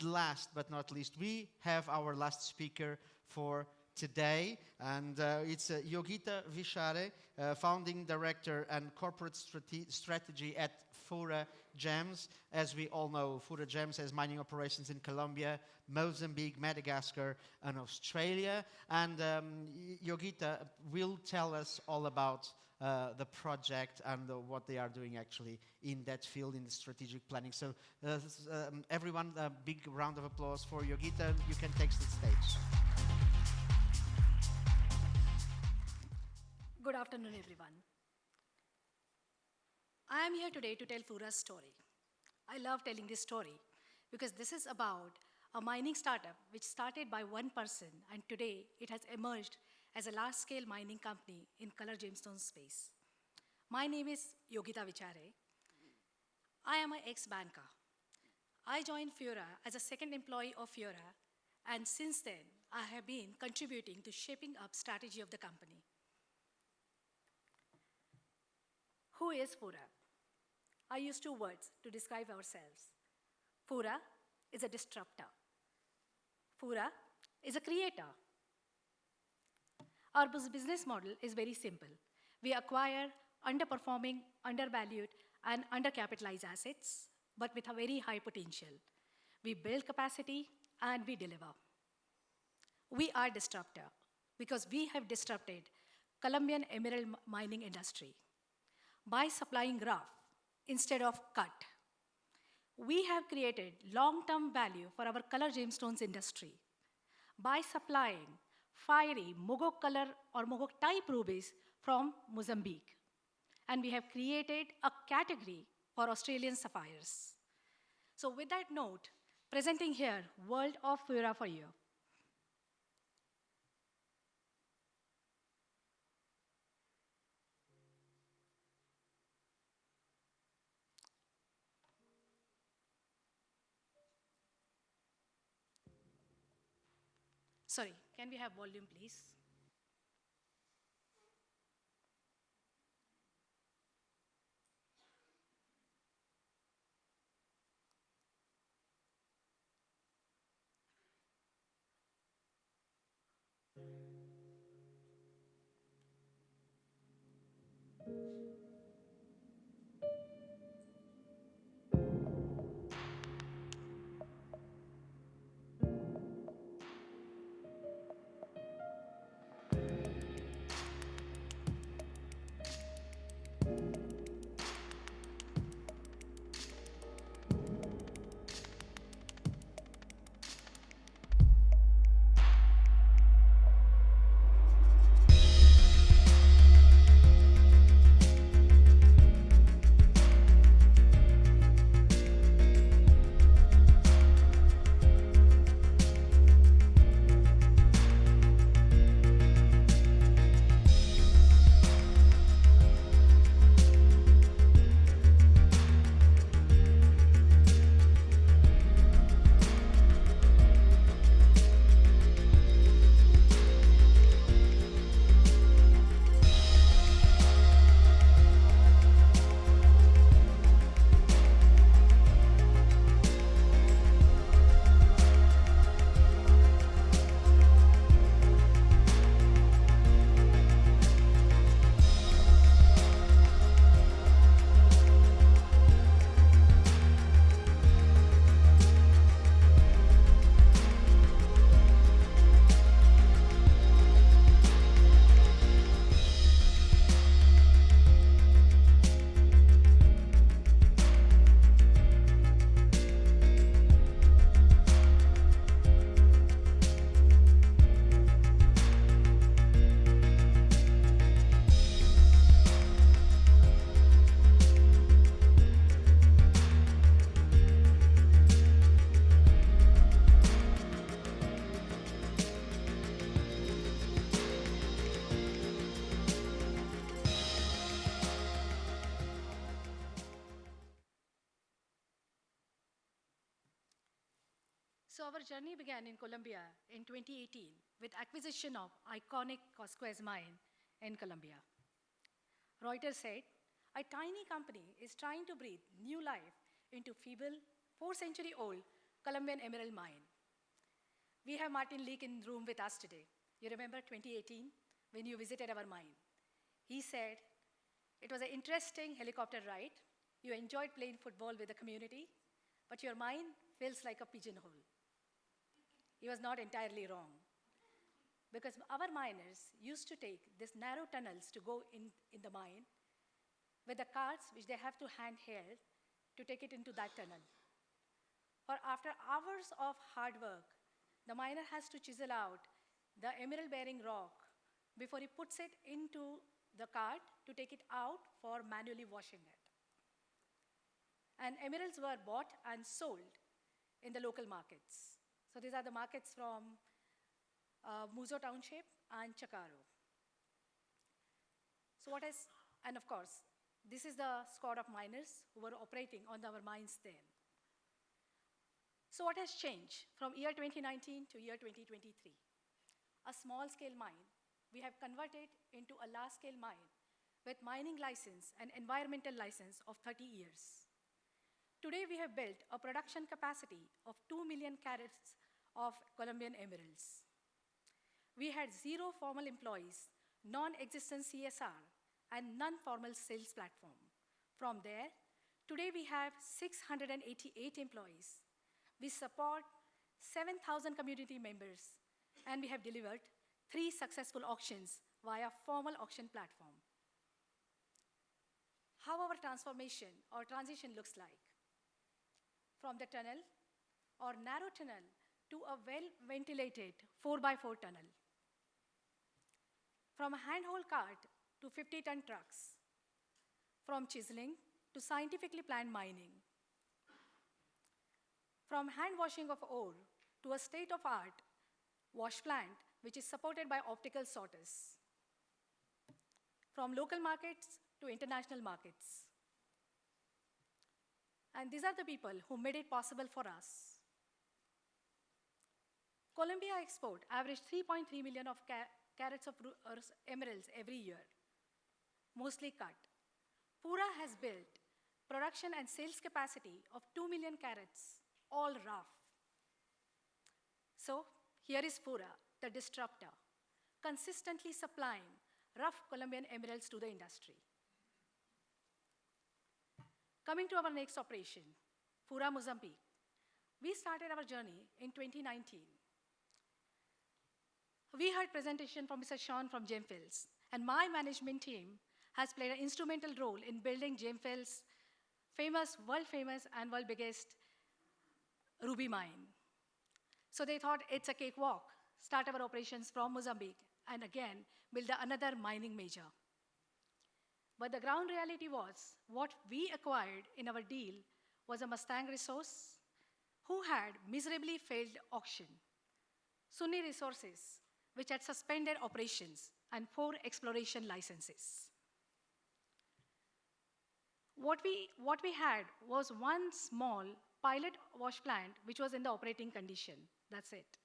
And last but not least, we have our last speaker for today, and it's Yogita Vichare, founding director and corporate strategy at Fura Gems. As we all know, Fura Gems has mining operations in Colombia, Mozambique, Madagascar, and Australia. And Yogita will tell us all about the project and what they are doing actually in that field, in the strategic planning. So everyone, a big round of applause for Yogita. You can take the stage. Good afternoon, everyone. I am here today to tell Fura's story. I love telling this story because this is about a mining startup which started by one person, and today it has emerged as a large-scale mining company in color gemstone space. My name is Yogita Vichare. I am an ex-banker. I joined Fura as a second employee of Fura, and since then, I have been contributing to shaping up strategy of the company. Who is Fura? I use two words to describe ourselves. Fura is a disruptor. Fura is a creator. Our business model is very simple. We acquire underperforming, undervalued, and undercapitalized assets, but with a very high potential. We build capacity and we deliver. We are disruptor because we have disrupted Colombian emerald mining industry by supplying rough instead of cut. We have created long-term value for our color gemstones industry by supplying fiery Mogok color or Mogok type rubies from Mozambique. And we have created a category for Australian sapphires. So with that note, presenting here World of Fura for you. Sorry, can we have volume, please? So our journey began in Colombia in 2018 with acquisition of iconic Cosquez mine in Colombia. Reuters said, a tiny company is trying to breathe new life into feeble, 4-century-old Colombian Emerald Mine. We have Martin Leake in the room with us today. You remember 2018 when you visited our mine? He said, it was an interesting helicopter ride. You enjoyed playing football with the community, but your mine feels like a pigeonhole. He was not entirely wrong, because our miners used to take these narrow tunnels to go in the mine with the carts which they have to handheld to take it into that tunnel. For after hours of hard work, the miner has to chisel out the emerald-bearing rock before he puts it into the cart to take it out for manually washing it. And emeralds were bought and sold in the local markets. So these are the markets from Muzo Township and Chacaro. So and of course, this is the squad of miners who were operating on our mines then. So what has changed from year 2019 to year 2023? A small-scale mine, we have converted into a large-scale mine with mining license and environmental license of 30 years. Today, we have built a production capacity of 2 million carats of Colombian emeralds. We had 0 formal employees, non-existent CSR, and non-formal sales platform. From there, today we have 688 employees. We support 7,000 community members, and we have delivered 3 successful auctions via formal auction platform. How our transformation or transition looks like. From the tunnel or narrow tunnel to a well-ventilated 4x4 tunnel. From a handhold cart to 50-ton trucks. From chiseling to scientifically planned mining. From hand washing of ore to a state-of-art wash plant, which is supported by optical sorters. From local markets to international markets. And these are the people who made it possible for us. Colombia export averaged 3.3 million of carats of emeralds every year, mostly cut. Fura has built production and sales capacity of 2 million carats, all rough. So here is Fura, the disruptor, consistently supplying rough Colombian emeralds to the industry. Coming to our next operation, Fura, Mozambique. We started our journey in 2019. We heard presentation from Mr. Sean from Gemfields, and my management team has played an instrumental role in building Gemfields' world famous and world biggest ruby mine. So they thought it's a cakewalk, start our operations from Mozambique, and again, build another mining major. But the ground reality was, what we acquired in our deal was a Mustang resource who had miserably failed auction, Sunni Resources, which had suspended operations, and 4 exploration licenses. What we had was one small pilot wash plant, which was in the operating condition. That's it.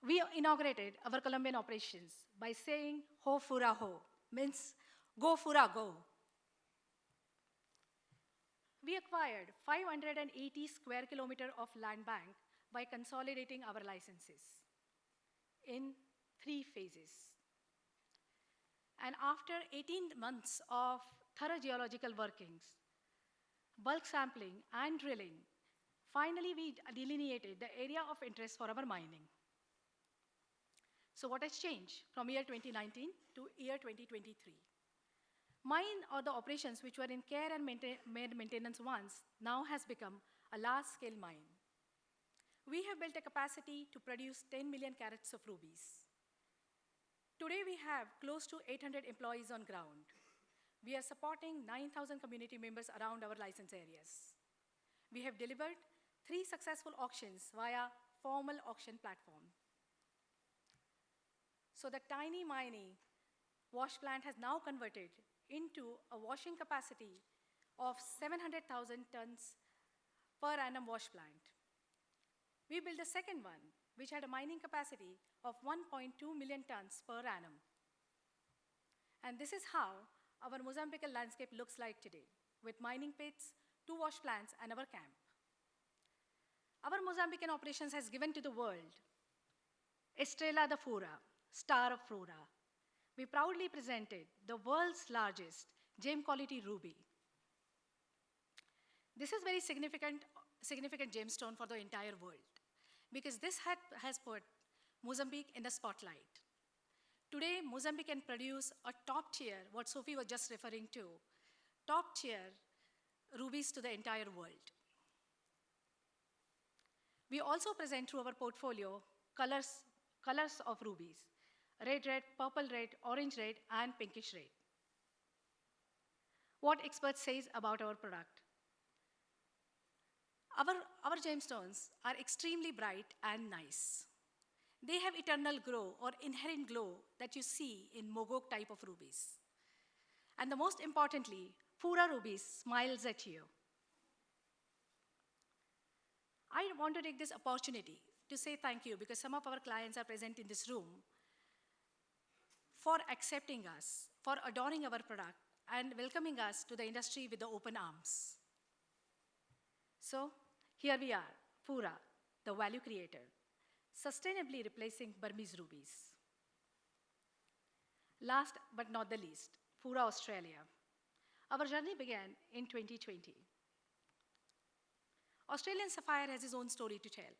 We inaugurated our Colombian operations by saying, "Ho Fura ho," means go Fura go. We acquired 580 square kilometers of land bank by consolidating our licenses in 3 phases. And after 18 months of thorough geological workings, bulk sampling and drilling, finally we delineated the area of interest for our mining. So what has changed from year 2019 to year 2023? Mine or the operations which were in care and maintenance once now has become a large-scale mine. We have built a capacity to produce 10 million carats of rubies. Today we have close to 800 employees on ground. We are supporting 9,000 community members around our license areas. We have delivered 3 successful auctions via formal auction platform. So the tiny mining wash plant has now converted into a washing capacity of 700,000 tons per annum wash plant. We built a second one, which had a mining capacity of 1.2 million tons per annum. And this is how our Mozambican landscape looks like today, with mining pits, 2 wash plants, and our camp. Our Mozambican operations has given to the world Estrela de Fura, Star of Fura. We proudly presented the world's largest gem quality ruby. This is very significant gemstone for the entire world because this has put Mozambique in the spotlight. Today, Mozambique can produce a top tier, what Sophie was just referring to, top tier rubies to the entire world. We also present through our portfolio colors of rubies, red, purple red, orange red, and pinkish red. What experts says about our product? Our gemstones are extremely bright and nice. They have eternal glow or inherent glow that you see in mogok type of rubies. And the most importantly, Fura rubies smiles at you. I want to take this opportunity to say thank you because some of our clients are present in this room for accepting us, for adoring our product, and welcoming us to the industry with the open arms. So, here we are, Fura, the value creator, sustainably replacing Burmese rubies. Last but not the least, Fura Australia. Our journey began in 2020. Australian sapphire has its own story to tell.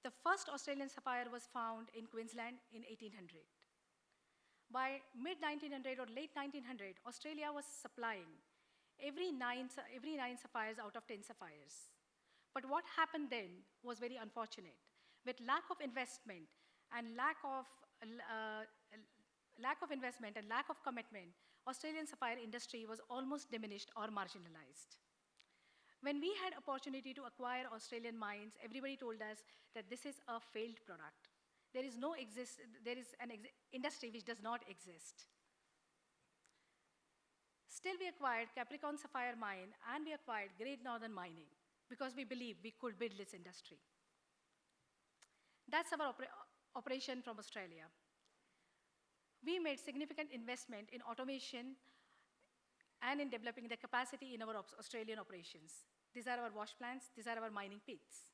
The first Australian sapphire was found in Queensland in 1800. By mid-1900 or late 1900, Australia was supplying every nine sapphires out of 10 sapphires. But what happened then was very unfortunate. With lack of investment and lack of commitment, Australian sapphire industry was almost diminished or marginalized. When we had opportunity to acquire Australian mines, everybody told us that this is a failed product. There is an industry which does not exist. Still, we acquired Capricorn Sapphire Mine and we acquired Great Northern Mining because we believed we could build this industry. That's our operation from Australia. We made significant investment in automation and in developing the capacity in our Australian operations. These are our wash plants, these are our mining pits.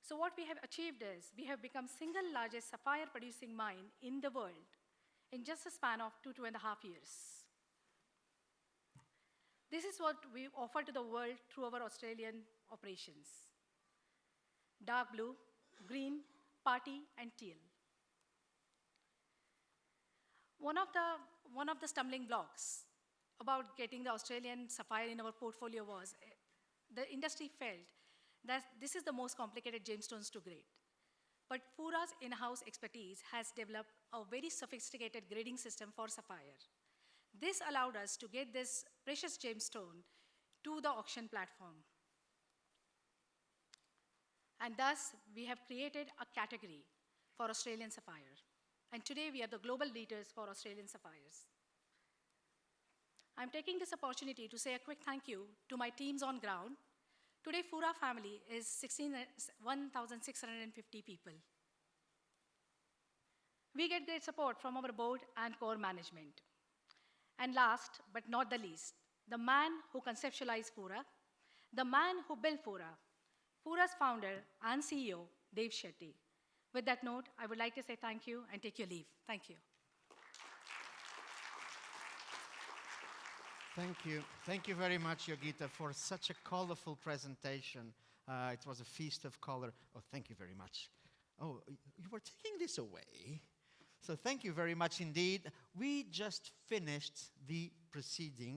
So what we have achieved is, we have become single largest sapphire producing mine in the world in just a span of 2.5 years. This is what we offer to the world through our Australian operations. Dark blue, green, party, and teal. One of the stumbling blocks about getting the Australian sapphire in our portfolio was the industry felt that this is the most complicated gemstones to grade. But Fura's in-house expertise has developed a very sophisticated grading system for sapphire. This allowed us to get this precious gemstone to the auction platform. And thus, we have created a category for Australian sapphire. And today, we are the global leaders for Australian sapphires. I'm taking this opportunity to say a quick thank you to my teams on ground. Today, Fura family is 1,650 people. We get great support from our board and core management. And last but not the least, the man who conceptualized Fura, the man who built Fura, Fura's founder and CEO, Dave Shetty. With that note, I would like to say thank you and take your leave. Thank you. Thank you. Thank you very much, Yogita, for such a colorful presentation. It was a feast of color. Oh, thank you very much. Oh, you were taking this away. So thank you very much indeed. We just finished the proceeding.